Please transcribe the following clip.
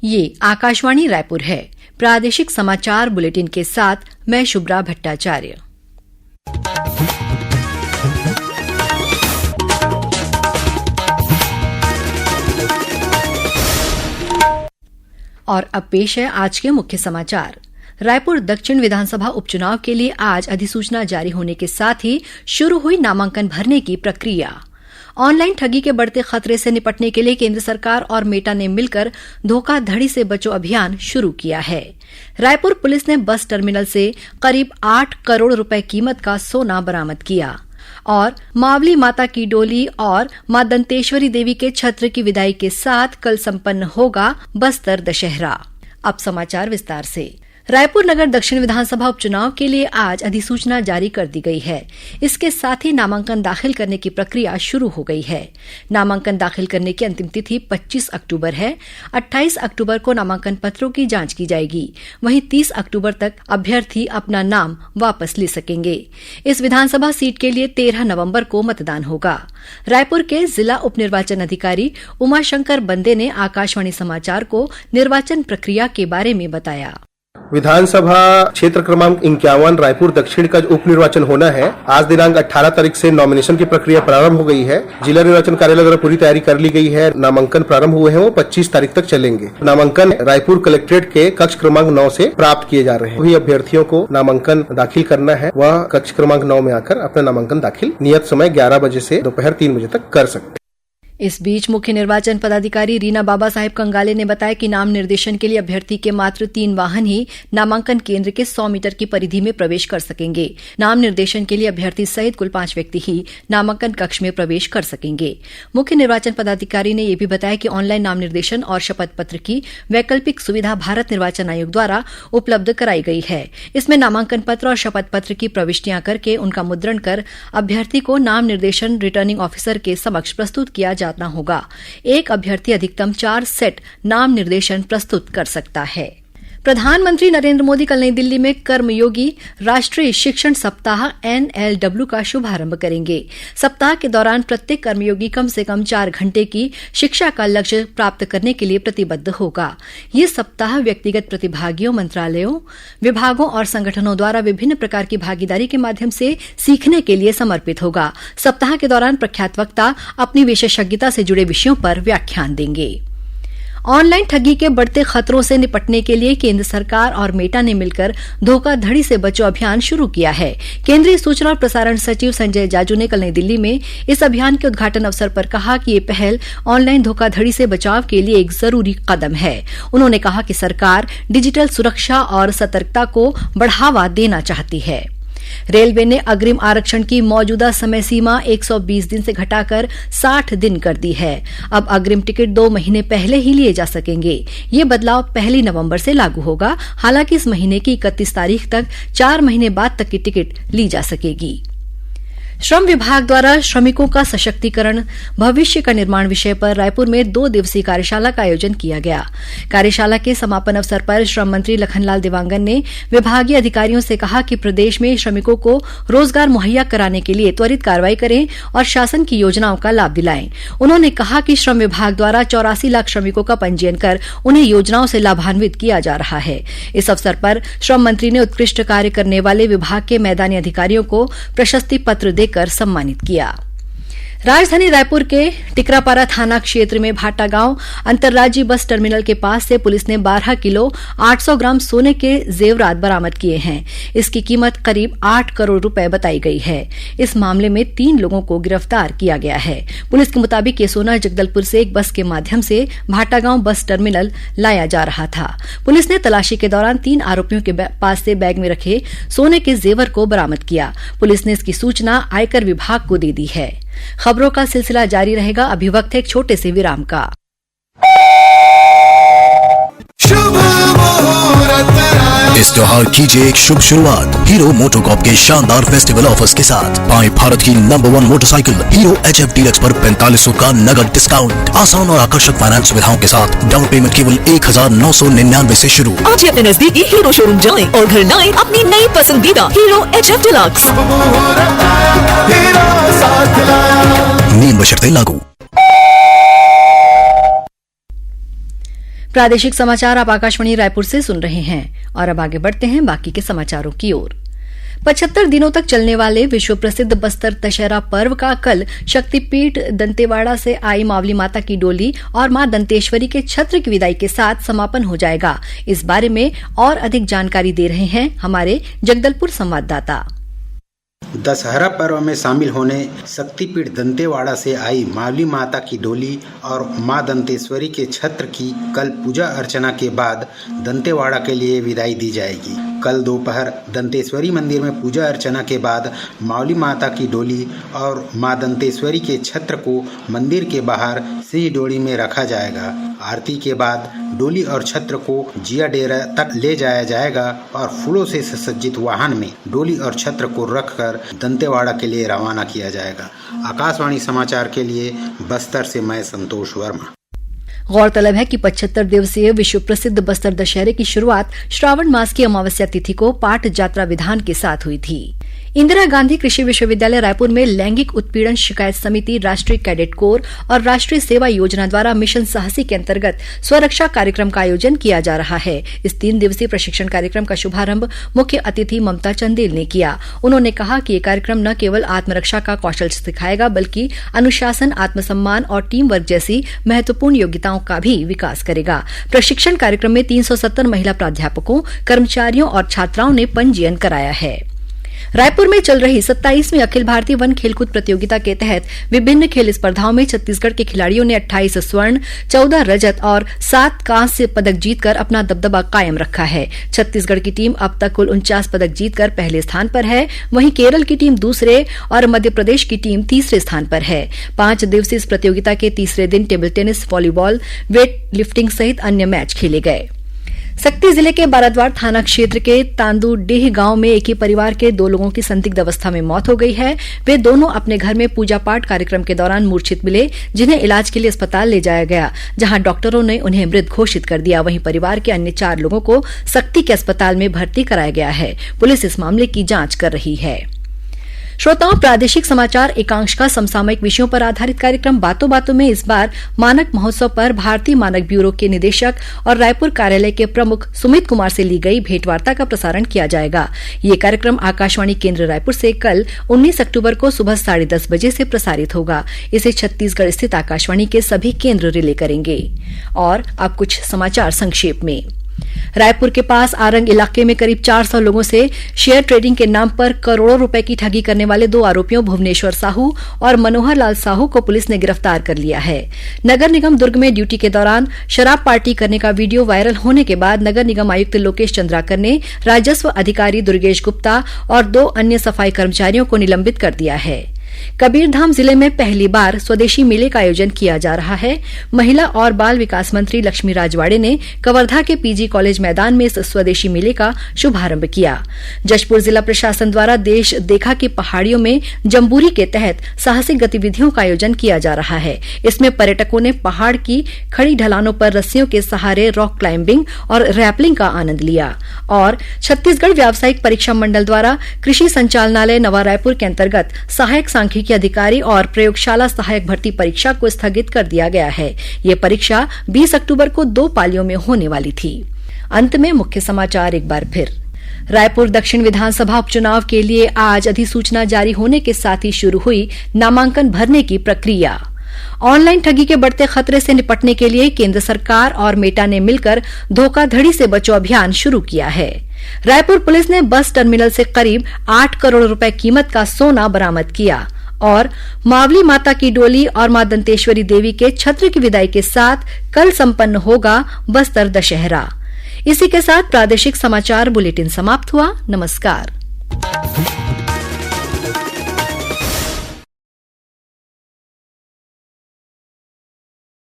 ये आकाशवाणी रायपुर है। प्रादेशिक समाचार बुलेटिन के साथ मैं शुभ्रा भट्टाचार्य। और अब पेश है आज के मुख्य समाचार। रायपुर दक्षिण विधानसभा उपचुनाव के लिए आज अधिसूचना जारी होने के साथ ही शुरू हुई नामांकन भरने की प्रक्रिया। ऑनलाइन ठगी के बढ़ते खतरे से निपटने के लिए केंद्र सरकार और मेटा ने मिलकर धोखाधड़ी से बचो अभियान शुरू किया है। रायपुर पुलिस ने बस टर्मिनल से करीब 8 करोड़ रुपए कीमत का सोना बरामद किया और मावली माता की डोली और मां दंतेश्वरी देवी के छत्र की विदाई के साथ कल संपन्न होगा बस्तर दशहरा। अब समाचार विस्तार से। रायपुर नगर दक्षिण विधानसभा उपचुनाव के लिए आज अधिसूचना जारी कर दी गई है। इसके साथ ही नामांकन दाखिल करने की प्रक्रिया शुरू हो गई है। नामांकन दाखिल करने की अंतिम तिथि 25 अक्टूबर है। 28 अक्टूबर को नामांकन पत्रों की जांच की जाएगी। वहीं 30 अक्टूबर तक अभ्यर्थी अपना नाम वापस ले सकेंगे। इस विधानसभा सीट के लिए 13 नवंबर को मतदान होगा। रायपुर के जिला उप निर्वाचन अधिकारी उमाशंकर बंदे ने आकाशवाणी समाचार को निर्वाचन प्रक्रिया के बारे में बताया। विधानसभा क्षेत्र क्रमांक 51 रायपुर दक्षिण का उप निर्वाचन होना है। आज दिनांक 18 तारीख से नॉमिनेशन की प्रक्रिया प्रारंभ हो गई है। जिला निर्वाचन कार्यालय द्वारा पूरी तैयारी कर ली गई है। नामांकन प्रारंभ हुए हैं, वो 25 तारीख तक चलेंगे। नामांकन रायपुर कलेक्ट्रेट के कक्ष क्रमांक 9 से प्राप्त किए जा रहे हैं। वही अभ्यर्थियों को नामांकन दाखिल करना है, वह कक्ष क्रमांक 9 में आकर अपना नामांकन दाखिल नियत समय 11 बजे से दोपहर 3 बजे तक कर सकते हैं। इस बीच मुख्य निर्वाचन पदाधिकारी रीना बाबा साहेब कंगाले ने बताया कि नाम निर्देशन के लिए अभ्यर्थी के मात्र 3 वाहन ही नामांकन केंद्र के 100 मीटर की परिधि में प्रवेश कर सकेंगे। नाम निर्देशन के लिए अभ्यर्थी सहित कुल 5 व्यक्ति ही नामांकन कक्ष में प्रवेश कर सकेंगे। मुख्य निर्वाचन पदाधिकारी ने यह भी बताया कि ऑनलाइन नाम निर्देशन और शपथ पत्र की वैकल्पिक सुविधा भारत निर्वाचन आयोग द्वारा उपलब्ध कराई गई है। इसमें नामांकन पत्र और शपथ पत्र की प्रविष्टियां करके उनका मुद्रण कर अभ्यर्थी को नाम निर्देशन रिटर्निंग ऑफिसर के समक्ष प्रस्तुत किया जाता होगा। एक अभ्यर्थी अधिकतम 4 सेट नाम निर्देशन प्रस्तुत कर सकता है। प्रधानमंत्री नरेंद्र मोदी कल नई दिल्ली में कर्मयोगी राष्ट्रीय शिक्षण सप्ताह NLW का शुभारंभ करेंगे। सप्ताह के दौरान प्रत्येक कर्मयोगी कम से कम 4 घंटे की शिक्षा का लक्ष्य प्राप्त करने के लिए प्रतिबद्ध होगा। ये सप्ताह व्यक्तिगत प्रतिभागियों, मंत्रालयों, विभागों और संगठनों द्वारा विभिन्न प्रकार की भागीदारी के माध्यम से सीखने के लिए समर्पित होगा। सप्ताह के दौरान प्रख्यात वक्ता अपनी विशेषज्ञता से जुड़े विषयों पर व्याख्यान देंगे। ऑनलाइन ठगी के बढ़ते खतरों से निपटने के लिए केंद्र सरकार और मेटा ने मिलकर धोखाधड़ी से बचो अभियान शुरू किया है। केंद्रीय सूचना और प्रसारण सचिव संजय जाजू ने कल नई दिल्ली में इस अभियान के उद्घाटन अवसर पर कहा कि ये पहल ऑनलाइन धोखाधड़ी से बचाव के लिए एक जरूरी कदम है। उन्होंने कहा कि सरकार डिजिटल सुरक्षा और सतर्कता को बढ़ावा देना चाहती है। रेलवे ने अग्रिम आरक्षण की मौजूदा समय सीमा 120 दिन से घटाकर 60 दिन कर दी है। अब अग्रिम टिकट 2 महीने पहले ही लिए जा सकेंगे। ये बदलाव 1 नवंबर से लागू होगा। हालांकि इस महीने की 31 तारीख तक 4 महीने बाद तक की टिकट ली जा सकेगी। श्रम विभाग द्वारा श्रमिकों का सशक्तिकरण, भविष्य का निर्माण विषय पर रायपुर में 2 दिवसीय कार्यशाला का आयोजन किया गया। कार्यशाला के समापन अवसर पर श्रम मंत्री लखनलाल देवांगन ने विभागीय अधिकारियों से कहा कि प्रदेश में श्रमिकों को रोजगार मुहैया कराने के लिए त्वरित कार्रवाई करें और शासन की योजनाओं का लाभ दिलाएं। उन्होंने कहा कि श्रम विभाग द्वारा 84 लाख श्रमिकों का पंजीयन कर उन्हें योजनाओं से लाभान्वित किया जा रहा है। इस अवसर पर श्रम मंत्री ने उत्कृष्ट कार्य करने वाले विभाग के मैदानी अधिकारियों को प्रशस्ति पत्र देकर सम्मानित किया। राजधानी रायपुर के टिकरापारा थाना क्षेत्र में भाटा गांव अंतर्राज्यीय बस टर्मिनल के पास से पुलिस ने 12 किलो 800 ग्राम सोने के जेवरात बरामद किए हैं। इसकी कीमत करीब 8 करोड़ रुपए बताई गई है। इस मामले में 3 लोगों को गिरफ्तार किया गया है। पुलिस के मुताबिक ये सोना जगदलपुर से एक बस के माध्यम से भाटा गांव बस टर्मिनल लाया जा रहा था। पुलिस ने तलाशी के दौरान 3 आरोपियों के पास से बैग में रखे सोने के जेवर को बरामद किया। पुलिस ने इसकी सूचना आयकर विभाग को दे दी है। खबरों का सिलसिला जारी रहेगा। अभी वक्त है एक छोटे से विराम का। इस त्योहार कीजिए एक शुभ शुरुआत हीरो मोटोकॉर्प के शानदार फेस्टिवल ऑफर्स के साथ। पाएं भारत की number 1 motorcycle hero HF deluxe पर 4500 का नगद डिस्काउंट। आसान और आकर्षक फाइनेंस सुविधाओं के साथ डाउन पेमेंट केवल 1999 से शुरू। आज ही अपने नजदीकी हीरो शोरूम जाएं और घर लाएं अपनी नई पसंदीदा हीरो HF डीलक्स। नियम बशर्ते लागू। प्रादेशिक समाचार आप आकाशवाणी रायपुर से सुन रहे हैं और अब आगे बढ़ते हैं बाकी के समाचारों की ओर। 75 दिनों तक चलने वाले विश्व प्रसिद्ध बस्तर दशहरा पर्व का कल शक्तिपीठ दंतेवाड़ा से आई मावली माता की डोली और मां दंतेश्वरी के छत्र की विदाई के साथ समापन हो जाएगा। इस बारे में और अधिक जानकारी दे रहे हैं हमारे जगदलपुर संवाददाता। दशहरा पर्व में शामिल होने शक्तिपीठ दंतेवाड़ा से आई मावली माता की डोली और मां दंतेश्वरी के छत्र की कल पूजा अर्चना के बाद दंतेवाड़ा के लिए विदाई दी जाएगी। कल दोपहर दंतेश्वरी मंदिर में पूजा अर्चना के बाद मावली माता की डोली और मां दंतेश्वरी के छत्र को मंदिर के बाहर सिंह डोली में रखा जाएगा। आरती के बाद डोली और छत्र को जिया डेरा तक ले जाया जाएगा और फूलों से सुसज्जित वाहन में डोली और छत्र को रखकर दंतेवाड़ा के लिए रवाना किया जाएगा। आकाशवाणी समाचार के लिए बस्तर से मैं संतोष वर्मा। गौरतलब है कि 75 दिवसीय विश्व प्रसिद्ध बस्तर दशहरे की शुरुआत श्रावण मास की अमावस्या तिथि को पाठ जात्रा विधान के साथ हुई थी। इंदिरा गांधी कृषि विश्वविद्यालय रायपुर में लैंगिक उत्पीड़न शिकायत समिति, राष्ट्रीय कैडेट कोर और राष्ट्रीय सेवा योजना द्वारा मिशन साहसी के अंतर्गत स्वरक्षा कार्यक्रम का आयोजन किया जा रहा है। इस 3 दिवसीय प्रशिक्षण कार्यक्रम का शुभारंभ मुख्य अतिथि ममता चंदेल ने किया। उन्होंने कहा कि ये कार्यक्रम न केवल आत्मरक्षा का कौशल सिखाएगा बल्कि अनुशासन, आत्मसम्मान और टीम वर्क जैसी महत्वपूर्ण योग्यताओं का भी विकास करेगा। प्रशिक्षण कार्यक्रम में 370 महिला प्राध्यापकों, कर्मचारियों और छात्राओं ने पंजीयन कराया है। रायपुर में चल रही 27वीं अखिल भारतीय वन खेलकूद प्रतियोगिता के तहत विभिन्न खेल स्पर्धाओं में छत्तीसगढ़ के खिलाड़ियों ने 28 स्वर्ण, 14 रजत और 7 कांस्य पदक जीतकर अपना दबदबा कायम रखा है। छत्तीसगढ़ की टीम अब तक कुल 49 पदक जीतकर पहले स्थान पर है, वहीं केरल की टीम दूसरे और मध्य प्रदेश की टीम तीसरे स्थान पर है। 5 दिवसीय इस प्रतियोगिता के तीसरे दिन table tennis, volleyball, weight lifting सहित अन्य मैच खेले गए। सक्ती जिले के बाराद्वार थाना क्षेत्र के तांदूडीह गांव में एक ही परिवार के 2 लोगों की संदिग्ध अवस्था में मौत हो गई है। वे दोनों अपने घर में पूजा पाठ कार्यक्रम के दौरान मूर्छित मिले, जिन्हें इलाज के लिए अस्पताल ले जाया गया, जहां डॉक्टरों ने उन्हें मृत घोषित कर दिया। वहीं परिवार के अन्य 4 लोगों को सक्ती के अस्पताल में भर्ती कराया गया है। पुलिस इस मामले की जांच कर रही है। श्रोताओं, प्रादेशिक समाचार एकांश का समसामयिक विषयों पर आधारित कार्यक्रम बातों बातों में इस बार मानक महोत्सव पर भारतीय मानक ब्यूरो के निदेशक और रायपुर कार्यालय के प्रमुख सुमित कुमार से ली गई भेंटवार्ता का प्रसारण किया जाएगा। ये कार्यक्रम आकाशवाणी केंद्र रायपुर से कल 19 अक्टूबर को सुबह 10:30 बजे से प्रसारित होगा। इसे छत्तीसगढ़ स्थित आकाशवाणी के सभी केंद्र रिले करेंगे। और अब कुछ समाचार संक्षेप में। रायपुर के पास आरंग इलाके में करीब 400 लोगों से शेयर ट्रेडिंग के नाम पर करोड़ों रुपए की ठगी करने वाले 2 आरोपियों भुवनेश्वर साहू और मनोहर लाल साहू को पुलिस ने गिरफ्तार कर लिया है। नगर निगम दुर्ग में ड्यूटी के दौरान शराब पार्टी करने का वीडियो वायरल होने के बाद नगर निगम आयुक्त लोकेश चंद्राकर ने राजस्व अधिकारी दुर्गेश गुप्ता और 2 अन्य सफाई कर्मचारियों को निलंबित कर दिया है। कबीरधाम जिले में पहली बार स्वदेशी मेले का आयोजन किया जा रहा है। महिला और बाल विकास मंत्री लक्ष्मी राजवाड़े ने कवर्धा के पीजी कॉलेज मैदान में इस स्वदेशी मेले का शुभारंभ किया। जशपुर जिला प्रशासन द्वारा देश देखा की पहाड़ियों में जम्बूरी के तहत साहसिक गतिविधियों का आयोजन किया जा रहा है। इसमें पर्यटकों ने पहाड़ की खड़ी ढलानों पर रस्सियों के सहारे रॉक क्लाइंबिंग और रैपलिंग का आनंद लिया। और छत्तीसगढ़ व्यावसायिक परीक्षा मंडल द्वारा कृषि संचालनालय नवा रायपुर के अंतर्गत सहायक सांख्यिकी अधिकारी और प्रयोगशाला सहायक भर्ती परीक्षा को स्थगित कर दिया गया है। यह परीक्षा 20 अक्टूबर को 2 पालियों में होने वाली थी। अंत में मुख्य समाचार एक बार फिर। रायपुर दक्षिण विधानसभा उपचुनाव के लिए आज अधिसूचना जारी होने के साथ ही शुरू हुई नामांकन भरने की प्रक्रिया। ऑनलाइन ठगी के बढ़ते खतरे से निपटने के लिए केंद्र सरकार और मेटा ने मिलकर धोखाधड़ी से बचो अभियान शुरू किया है। रायपुर पुलिस ने बस टर्मिनल से करीब 8 करोड़ रुपए कीमत का सोना बरामद किया। और मावली माता की डोली और मां दंतेश्वरी देवी के छत्र की विदाई के साथ कल संपन्न होगा बस्तर दशहरा। इसी के साथ प्रादेशिक समाचार बुलेटिन समाप्त हुआ। नमस्कार।